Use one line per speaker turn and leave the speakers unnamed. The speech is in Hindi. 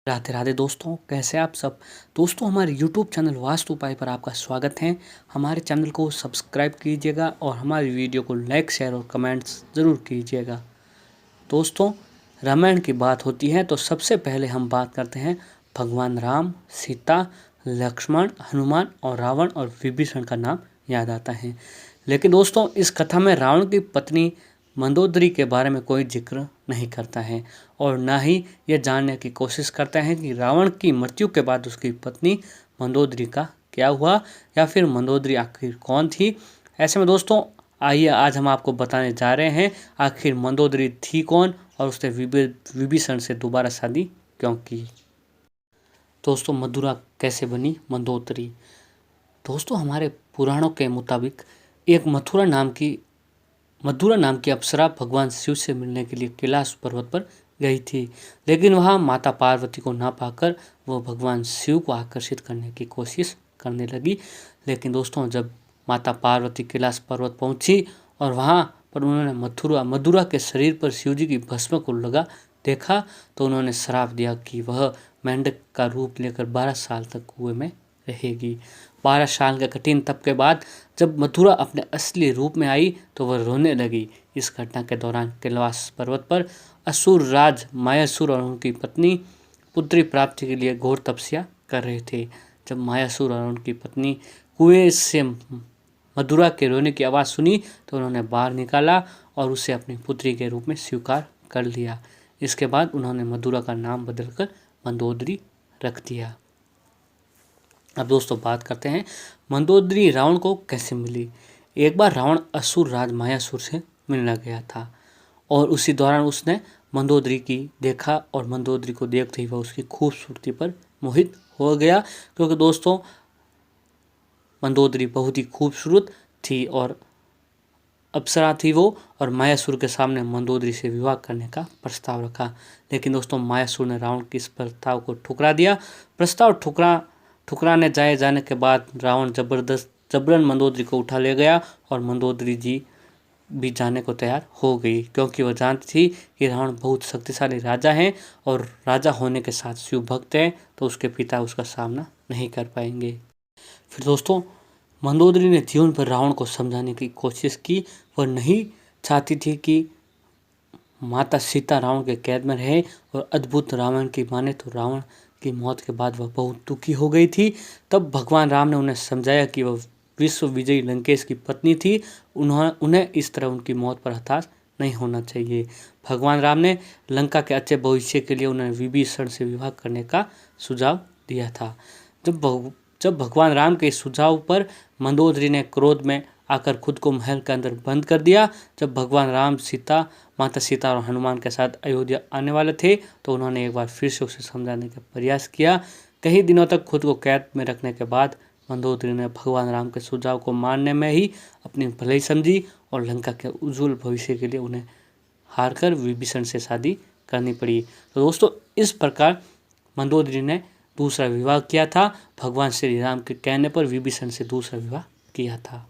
राधे राधे दोस्तों, कैसे आप सब। दोस्तों, हमारे YouTube चैनल वास्तु उपाय पर आपका स्वागत है। हमारे चैनल को सब्सक्राइब कीजिएगा और हमारी वीडियो को लाइक, शेयर और कमेंट्स ज़रूर कीजिएगा। दोस्तों, रामायण की बात होती है तो सबसे पहले हम बात करते हैं भगवान राम, सीता, लक्ष्मण, हनुमान और रावण और विभीषण का नाम याद आता है। लेकिन दोस्तों, इस कथा में रावण की पत्नी मंदोदरी के बारे में कोई जिक्र नहीं करता है और ना ही यह जानने की कोशिश करता है कि रावण की मृत्यु के बाद उसकी पत्नी मंदोदरी का क्या हुआ या फिर मंदोदरी आखिर कौन थी। ऐसे में दोस्तों, आइए आज हम आपको बताने जा रहे हैं आखिर मंदोदरी थी कौन और उसने विभीषण से दोबारा शादी क्यों की। दोस्तों, मथुरा कैसे बनी मंदोदरी। दोस्तों, हमारे पुराणों के मुताबिक एक मधुरा नाम की अप्सरा भगवान शिव से मिलने के लिए कैलाश पर्वत पर गई थी, लेकिन वहां माता पार्वती को ना पाकर वो भगवान शिव को आकर्षित करने की कोशिश करने लगी। लेकिन दोस्तों, जब माता पार्वती कैलाश पर्वत पहुंची और वहां पर उन्होंने मधुरा के शरीर पर शिव जी की भस्म को लगा देखा तो उन्होंने श्राप दिया कि वह मेंढक का रूप लेकर 12 साल तक कुएं में रहेगी। 12 साल के कठिन तप के बाद जब मथुरा अपने असली रूप में आई तो वह रोने लगी। इस घटना के दौरान कैलाश पर्वत पर असुर राज मायासुर और उनकी पत्नी पुत्री प्राप्ति के लिए घोर तपस्या कर रहे थे। जब मायासुर और उनकी पत्नी कुएं से मथुरा के रोने की आवाज़ सुनी तो उन्होंने बाहर निकाला और उसे अपनी पुत्री के रूप में स्वीकार कर लिया। इसके बाद उन्होंने मथुरा का नाम बदलकर मंदोदरी रख दिया। अब दोस्तों, बात करते हैं मंदोदरी रावण को कैसे मिली। एक बार रावण असुर राज मायासुर से मिलने गया था और उसी दौरान उसने मंदोदरी की देखा और मंदोदरी को देखते ही वह उसकी खूबसूरती पर मोहित हो गया, क्योंकि दोस्तों मंदोदरी बहुत ही खूबसूरत थी और अप्सरा थी वो। और मायासुर के सामने मंदोदरी से विवाह करने का प्रस्ताव रखा, लेकिन दोस्तों मायासुर ने रावण के इस प्रस्ताव को ठुकरा दिया। प्रस्ताव ठुकराने जाने के बाद रावण जबरन मंदोदरी को उठा ले गया और मंदोदरी जी भी जाने को तैयार हो गई, क्योंकि वह जानती थी कि रावण बहुत शक्तिशाली राजा हैं और राजा होने के साथ शिव भक्त हैं, तो उसके पिता उसका सामना नहीं कर पाएंगे। फिर दोस्तों, मंदोदरी ने जीवन भर रावण को समझाने की कोशिश की। वह नहीं चाहती थी कि माता सीता रावण के कैद में रहे और अद्भुत रावण की माने तो रावण की मौत के बाद वह बहुत दुखी हो गई थी। तब भगवान राम ने उन्हें समझाया कि वह विश्व विजयी लंकेश की पत्नी थी, उन्हें इस तरह उनकी मौत पर हताश नहीं होना चाहिए। भगवान राम ने लंका के अच्छे भविष्य के लिए उन्हें विभीषण से विवाह करने का सुझाव दिया था। जब भगवान राम के इस सुझाव पर मंदोदरी ने क्रोध में आकर खुद को महल के अंदर बंद कर दिया। जब भगवान राम माता सीता और हनुमान के साथ अयोध्या आने वाले थे तो उन्होंने एक बार फिर से उसे समझाने का प्रयास किया। कई दिनों तक खुद को कैद में रखने के बाद मंदोदरी ने भगवान राम के सुझाव को मानने में ही अपनी भलाई समझी और लंका के उज्जवल भविष्य के लिए उन्हें हारकर विभीषण से शादी करनी पड़ी। तो दोस्तों, इस प्रकार मंदोदरी ने दूसरा विवाह किया था। भगवान श्री राम के कहने पर विभीषण से दूसरा विवाह किया था।